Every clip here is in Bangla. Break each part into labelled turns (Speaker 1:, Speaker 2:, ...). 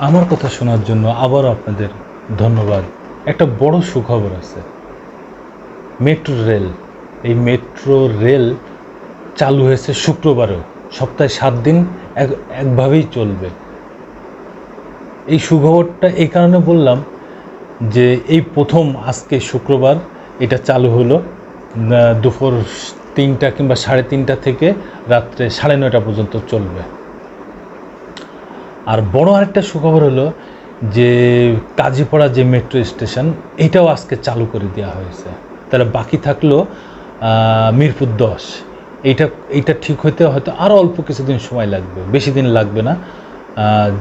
Speaker 1: আমার কথা শোনার জন্য আবারও আপনাদের ধন্যবাদ। একটা বড় সুখবর আছে। মেট্রো রেল, এই মেট্রো রেল চালু হয়েছে শুক্রবারেও। সপ্তাহে 7 দিন একভাবেই চলবে। এই সুখবরটা এই কারণে বললাম যে এই প্রথম আজকে শুক্রবার এটা চালু হলো। দুপুর 3টা কিংবা 3:30 থেকে রাত্রে 9:30 পর্যন্ত চলবে। আর বড় আরেকটা সুখবর হলো যে কাজীপাড়া যে মেট্রো স্টেশন, এটাও আজকে চালু করে দেওয়া হয়েছে। তাহলে বাকি থাকলো মিরপুর 10। এইটা ঠিক হইতে হয়তো আরও অল্প কিছুদিন সময় লাগবে, বেশি দিন লাগবে না।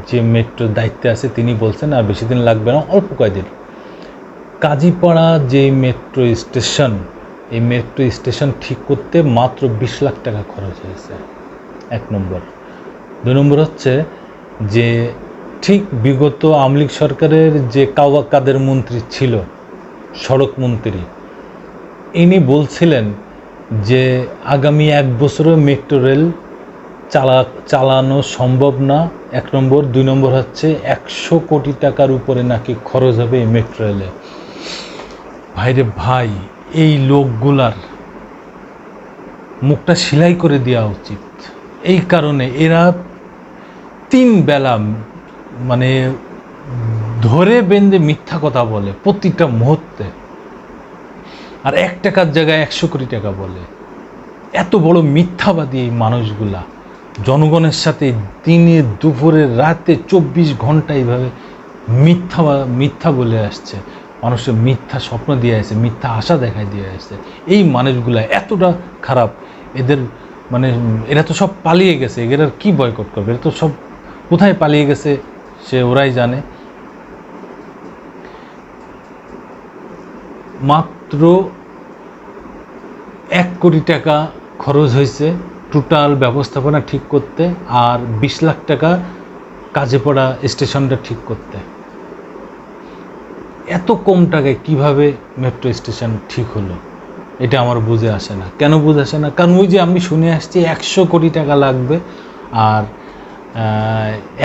Speaker 1: যে মেট্রোর দায়িত্বে আছে তিনি বলছেন আর বেশি দিন লাগবে না, অল্প কয়েকদিন। কাজীপাড়া যে মেট্রো স্টেশন, এই মেট্রো স্টেশন ঠিক করতে মাত্র 20 লাখ টাকা খরচ হয়েছে, 1 নম্বর। 2 নম্বর হচ্ছে যে ঠিক বিগত আওয়ামী লীগ সরকারের যে কাদের মন্ত্রী ছিল, সড়ক মন্ত্রী, ইনি বলছিলেন যে আগামী 1 বছরও মেট্রো রেল চালানো সম্ভব না, 1 নম্বর। 2 নম্বর হচ্ছে 100 কোটি টাকার উপরে নাকি খরচ হবে এই মেট্রো রেলে। ভাইরে ভাই, এই লোকগুলার মুখটা সেলাই করে দেওয়া উচিত। এই কারণে এরা 3 বেলা মানে ধরে বেঁধে মিথ্যা কথা বলে প্রতিটা মুহূর্তে, আর 1 টাকার জায়গায় 100 কোটি টাকা বলে। এত বড় মিথ্যাবাদী এই মানুষগুলা জনগণের সাথে দিনে দুপুরে রাতে 24 ঘন্টা এইভাবে মিথ্যা বলে আসছে, মানুষের মিথ্যা স্বপ্ন দিয়ে আসছে, মিথ্যা আশা দেখায় দিয়ে আসছে। এই মানুষগুলা এতটা খারাপ, এদের মানে এরা তো সব পালিয়ে গেছে, এরা কি বয়কট করবে? এরা তো সব কোথায় পালিয়ে গেছে সে ওরাই জানে। মাত্র 1 কোটি টাকা খরচ হয়েছে টোটাল ব্যবস্থাপনা ঠিক করতে, আর 20 লাখ টাকা কাজীপাড়া স্টেশনটা ঠিক করতে। এত কম টাকায় কিভাবে মেট্রো স্টেশন ঠিক হলো, এটা আমার বুঝে আসে না। কেন বুঝে আসে না? কারণ ওই যে আমি শুনে আসছি 100 কোটি টাকা লাগবে আর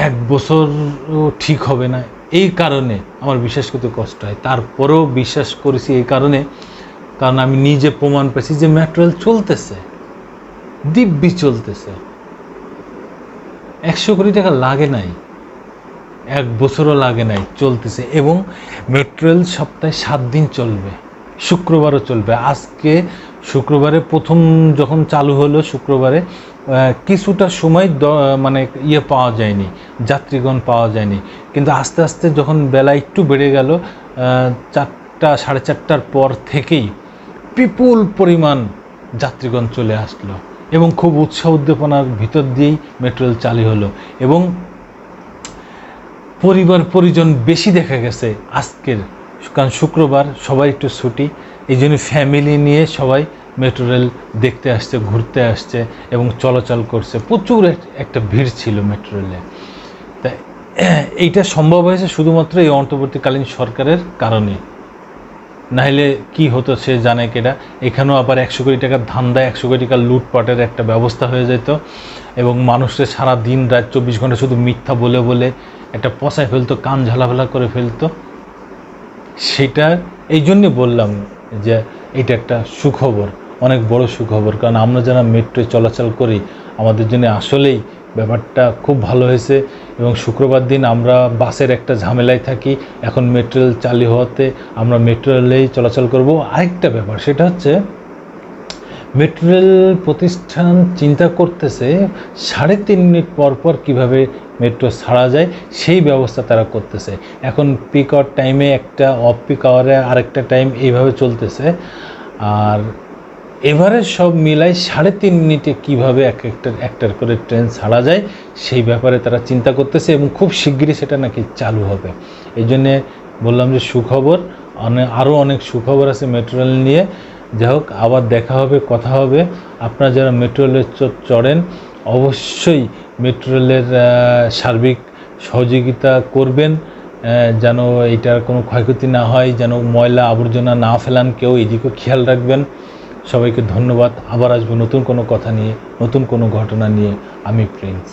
Speaker 1: 1 বছরও ঠিক হবে না। এই কারণে আমার বিশ্বাস করতে কষ্ট হয়। তারপরেও বিশ্বাস করেছি এই কারণে, কারণ আমি নিজে প্রমাণ পেয়েছি যে মেট্রো রেল চলতেছে, দিব্যি চলতেছে। 100 কোটি টাকা লাগে নাই, 1 বছরও লাগে নাই, চলতেছে। এবং মেট্রো রেল সপ্তাহে 7 দিন চলবে, শুক্রবারও চলবে। আজকে শুক্রবারে প্রথম যখন চালু হলো, শুক্রবারে কিছুটা সময় মানে পাওয়া যায়নি, যাত্রীগণ পাওয়া যায়নি। কিন্তু আস্তে আস্তে যখন বেলা একটু বেড়ে গেল, 4টা 4:30টার পর থেকেই বিপুল পরিমাণ যাত্রীগণ চলে আসলো এবং খুব উৎসাহ উদ্দীপনার ভিতর দিয়েই মেট্রো রেল চালু হলো। এবং পরিবার পরিজন বেশি দেখা গেছে আজকের, কারণ শুক্রবার সবাই একটু ছুটি, এই জন্য ফ্যামিলি নিয়ে সবাই মেট্রো রেল দেখতে আসছে, ঘুরতে আসছে এবং চলাচল করছে। প্রচুর একটা ভিড় ছিল মেট্রো রেলে। তাই এইটা সম্ভব হয়েছে শুধুমাত্র এই অন্তর্বর্তীকালীন সরকারের কারণে, নাহলে কি হতো সে জানে কেডা। এখানেও আবার 100 কোটি টাকার ধান্দায় 100 কোটি টাকার লুটপাটের একটা ব্যবস্থা হয়ে যেত এবং মানুষের সারা দিন রাত 24 ঘন্টা শুধু মিথ্যা বলে বলে একটা পচায় ফেলতো, কান ঝালাফেলা করে ফেলতো। সেটা এই জন্যে বললাম যে এটা একটা সুখবর, অনেক বড় সুখবর। কারণ আমরা যারা মেট্রোয় চলাচল করি, আমাদের জন্য আসলেই ব্যাপারটা খুব ভালো হয়েছে। এবং শুক্রবার দিন আমরা বাসের একটা ঝামেলায় থাকি, এখন মেট্রো রেল চালু হওয়াতে আমরা মেট্রো রেলেই চলাচল করব। আরেকটা ব্যাপার, সেটা হচ্ছে মেট্রো রেল প্রতিষ্ঠান চিন্তা করতেছে 3.5 মিনিট পর পর কীভাবে মেট্রো ছাড়া যায় সেই ব্যবস্থা তারা করতেছে। এখন পিক আওয়ার টাইমে একটা, অফ পিক আওয়ারে আরেকটা টাইম, এইভাবে চলতেছে। আর এভারেজ সব মিলাই 3.5 মিনিটে কীভাবে একটার করে ট্রেন ছাড়া যায় সেই ব্যাপারে তারা চিন্তা করতেছে এবং খুব শিগগিরই সেটা নাকি চালু হবে। এই জন্যে বললাম যে সুখবর, আরও অনেক সুখবর আছে মেট্রো রেল নিয়ে। যাই হোক, আবার দেখা হবে, কথা হবে। আপনারা যারা মেট্রো রেলে চড়েন, অবশ্যই মেট্রো রেলের সার্বিক সহযোগিতা করবেন, যেন এইটার কোনো ক্ষয়ক্ষতি না হয়, যেন ময়লা আবর্জনা না ফেলান কেউ, এদিকেও খেয়াল রাখবেন। সবাইকে ধন্যবাদ। আবার আসবো নতুন কোনো কথা নিয়ে, নতুন কোনো ঘটনা নিয়ে। আমি প্রিন্স।